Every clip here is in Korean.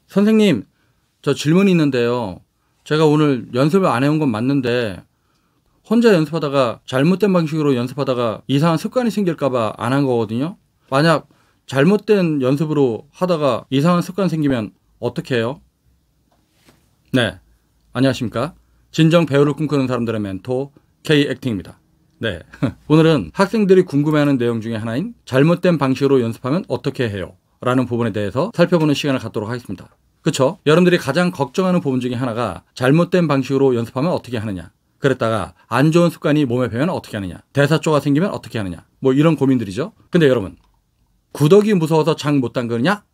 선생님, 저 질문이 있는데요. 제가 오늘 연습을 안 해온 건 맞는데 혼자 연습하다가 잘못된 방식으로 연습하다가 이상한 습관이 생길까봐 안 한 거거든요. 만약 잘못된 연습으로 하다가 이상한 습관 생기면 어떻게 해요? 네, 안녕하십니까. 진정 배우를 꿈꾸는 사람들의 멘토 K액팅입니다. 네, 오늘은 학생들이 궁금해하는 내용 중에 하나인 잘못된 방식으로 연습하면 어떻게 해요? 라는 부분에 대해서 살펴보는 시간을 갖도록 하겠습니다. 그쵸? 여러분들이 가장 걱정하는 부분 중에 하나가 잘못된 방식으로 연습하면 어떻게 하느냐, 그랬다가 안 좋은 습관이 몸에 배면 어떻게 하느냐, 대사조가 생기면 어떻게 하느냐, 뭐 이런 고민들이죠. 근데 여러분, 구더기 무서워서 장 못 담그냐?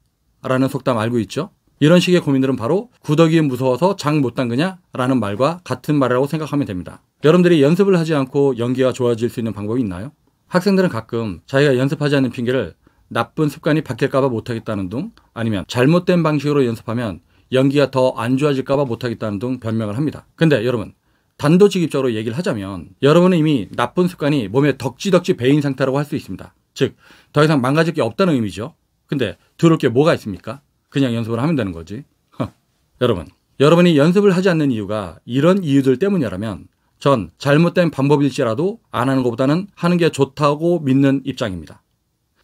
라는 속담 알고 있죠? 이런 식의 고민들은 바로 구더기 무서워서 장 못 담그냐? 라는 말과 같은 말이라고 생각하면 됩니다. 여러분들이 연습을 하지 않고 연기가 좋아질 수 있는 방법이 있나요? 학생들은 가끔 자기가 연습하지 않는 핑계를 나쁜 습관이 바뀔까봐 못하겠다는 등, 아니면 잘못된 방식으로 연습하면 연기가 더 안 좋아질까봐 못하겠다는 등 변명을 합니다. 근데 여러분, 단도직입적으로 얘기를 하자면 여러분은 이미 나쁜 습관이 몸에 덕지덕지 배인 상태라고 할 수 있습니다. 즉, 더 이상 망가질 게 없다는 의미죠. 근데 들을 게 뭐가 있습니까? 그냥 연습을 하면 되는 거지. 여러분이 연습을 하지 않는 이유가 이런 이유들 때문이라면 전 잘못된 방법일지라도 안 하는 것보다는 하는 게 좋다고 믿는 입장입니다.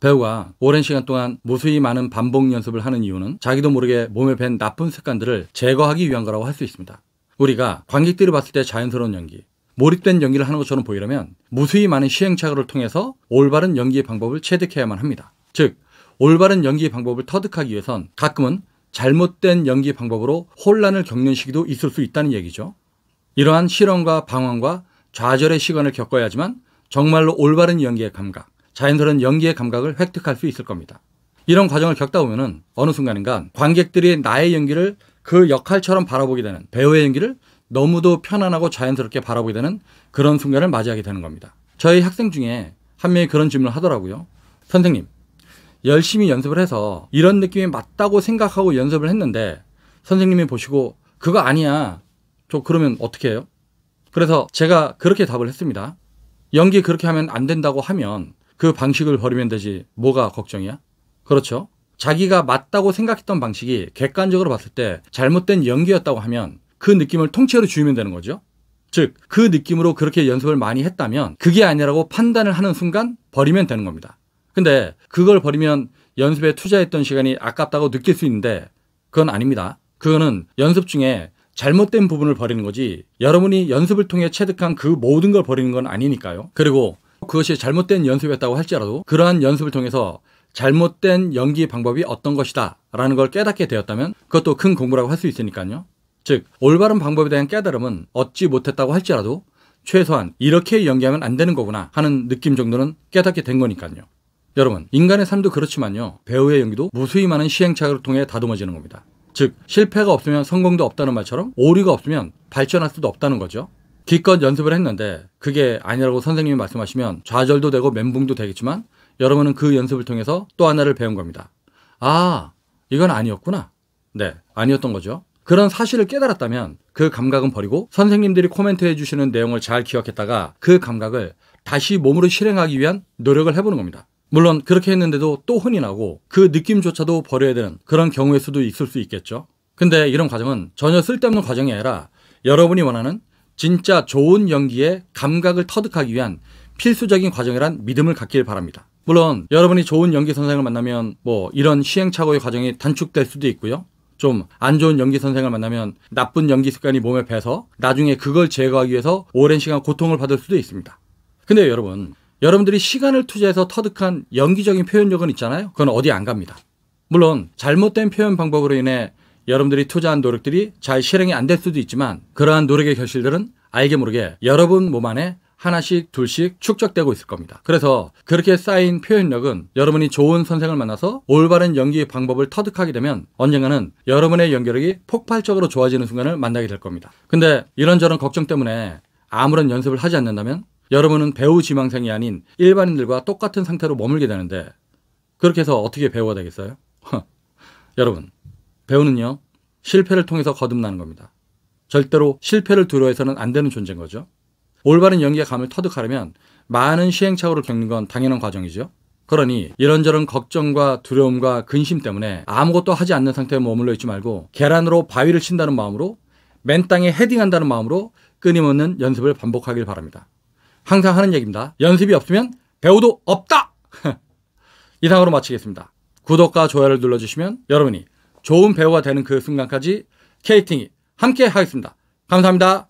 배우가 오랜 시간 동안 무수히 많은 반복 연습을 하는 이유는 자기도 모르게 몸에 밴 나쁜 습관들을 제거하기 위한 거라고 할 수 있습니다. 우리가 관객들이 봤을 때 자연스러운 연기, 몰입된 연기를 하는 것처럼 보이려면 무수히 많은 시행착오를 통해서 올바른 연기의 방법을 체득해야만 합니다. 즉, 올바른 연기의 방법을 터득하기 위해선 가끔은 잘못된 연기 방법으로 혼란을 겪는 시기도 있을 수 있다는 얘기죠. 이러한 실험과 방황과 좌절의 시간을 겪어야지만 정말로 올바른 연기의 감각, 자연스러운 연기의 감각을 획득할 수 있을 겁니다. 이런 과정을 겪다 보면은 어느 순간인가 관객들이 나의 연기를 그 역할처럼 바라보게 되는, 배우의 연기를 너무도 편안하고 자연스럽게 바라보게 되는 그런 순간을 맞이하게 되는 겁니다. 저희 학생 중에 한 명이 그런 질문을 하더라고요. 선생님, 열심히 연습을 해서 이런 느낌이 맞다고 생각하고 연습을 했는데 선생님이 보시고 그거 아니야, 저 그러면 어떻게 해요? 그래서 제가 그렇게 답을 했습니다. 연기 그렇게 하면 안 된다고 하면 그 방식을 버리면 되지 뭐가 걱정이야? 그렇죠? 자기가 맞다고 생각했던 방식이 객관적으로 봤을 때 잘못된 연기였다고 하면 그 느낌을 통째로 주면 되는 거죠. 즉, 그 느낌으로 그렇게 연습을 많이 했다면 그게 아니라고 판단을 하는 순간 버리면 되는 겁니다. 근데 그걸 버리면 연습에 투자했던 시간이 아깝다고 느낄 수 있는데 그건 아닙니다. 그거는 연습 중에 잘못된 부분을 버리는 거지 여러분이 연습을 통해 체득한 그 모든 걸 버리는 건 아니니까요. 그리고 그것이 잘못된 연습이었다고 할지라도 그러한 연습을 통해서 잘못된 연기 방법이 어떤 것이다 라는 걸 깨닫게 되었다면 그것도 큰 공부라고 할 수 있으니까요. 즉, 올바른 방법에 대한 깨달음은 얻지 못했다고 할지라도 최소한 이렇게 연기하면 안 되는 거구나 하는 느낌 정도는 깨닫게 된 거니까요. 여러분, 인간의 삶도 그렇지만요, 배우의 연기도 무수히 많은 시행착오를 통해 다듬어지는 겁니다. 즉, 실패가 없으면 성공도 없다는 말처럼 오류가 없으면 발전할 수도 없다는 거죠. 기껏 연습을 했는데 그게 아니라고 선생님이 말씀하시면 좌절도 되고 멘붕도 되겠지만 여러분은 그 연습을 통해서 또 하나를 배운 겁니다. 아, 이건 아니었구나. 네, 아니었던 거죠. 그런 사실을 깨달았다면 그 감각은 버리고 선생님들이 코멘트해 주시는 내용을 잘 기억했다가 그 감각을 다시 몸으로 실행하기 위한 노력을 해보는 겁니다. 물론 그렇게 했는데도 또 혼이 나고 그 느낌조차도 버려야 되는 그런 경우의 수도 있을 수 있겠죠. 근데 이런 과정은 전혀 쓸데없는 과정이 아니라 여러분이 원하는 진짜 좋은 연기의 감각을 터득하기 위한 필수적인 과정이란 믿음을 갖길 바랍니다. 물론 여러분이 좋은 연기 선생을 만나면 뭐 이런 시행착오의 과정이 단축될 수도 있고요. 좀 안 좋은 연기 선생을 만나면 나쁜 연기 습관이 몸에 배서 나중에 그걸 제거하기 위해서 오랜 시간 고통을 받을 수도 있습니다. 근데 여러분들이 시간을 투자해서 터득한 연기적인 표현력은 있잖아요. 그건 어디 안 갑니다. 물론 잘못된 표현 방법으로 인해 여러분들이 투자한 노력들이 잘 실행이 안 될 수도 있지만 그러한 노력의 결실들은 알게 모르게 여러분 몸 안에 하나씩 둘씩 축적되고 있을 겁니다. 그래서 그렇게 쌓인 표현력은 여러분이 좋은 선생을 만나서 올바른 연기 방법을 터득하게 되면 언젠가는 여러분의 연기력이 폭발적으로 좋아지는 순간을 만나게 될 겁니다. 근데 이런저런 걱정 때문에 아무런 연습을 하지 않는다면 여러분은 배우 지망생이 아닌 일반인들과 똑같은 상태로 머물게 되는데 그렇게 해서 어떻게 배우가 되겠어요? 여러분, 배우는요, 실패를 통해서 거듭나는 겁니다. 절대로 실패를 두려워해서는 안 되는 존재인 거죠. 올바른 연기의 감을 터득하려면 많은 시행착오를 겪는 건 당연한 과정이죠. 그러니 이런저런 걱정과 두려움과 근심 때문에 아무것도 하지 않는 상태에 머물러 있지 말고 계란으로 바위를 친다는 마음으로 맨 땅에 헤딩한다는 마음으로 끊임없는 연습을 반복하길 바랍니다. 항상 하는 얘기입니다. 연습이 없으면 배우도 없다! 이상으로 마치겠습니다. 구독과 좋아요를 눌러주시면 여러분이 좋은 배우가 되는 그 순간까지 케이팅이 함께 하겠습니다. 감사합니다.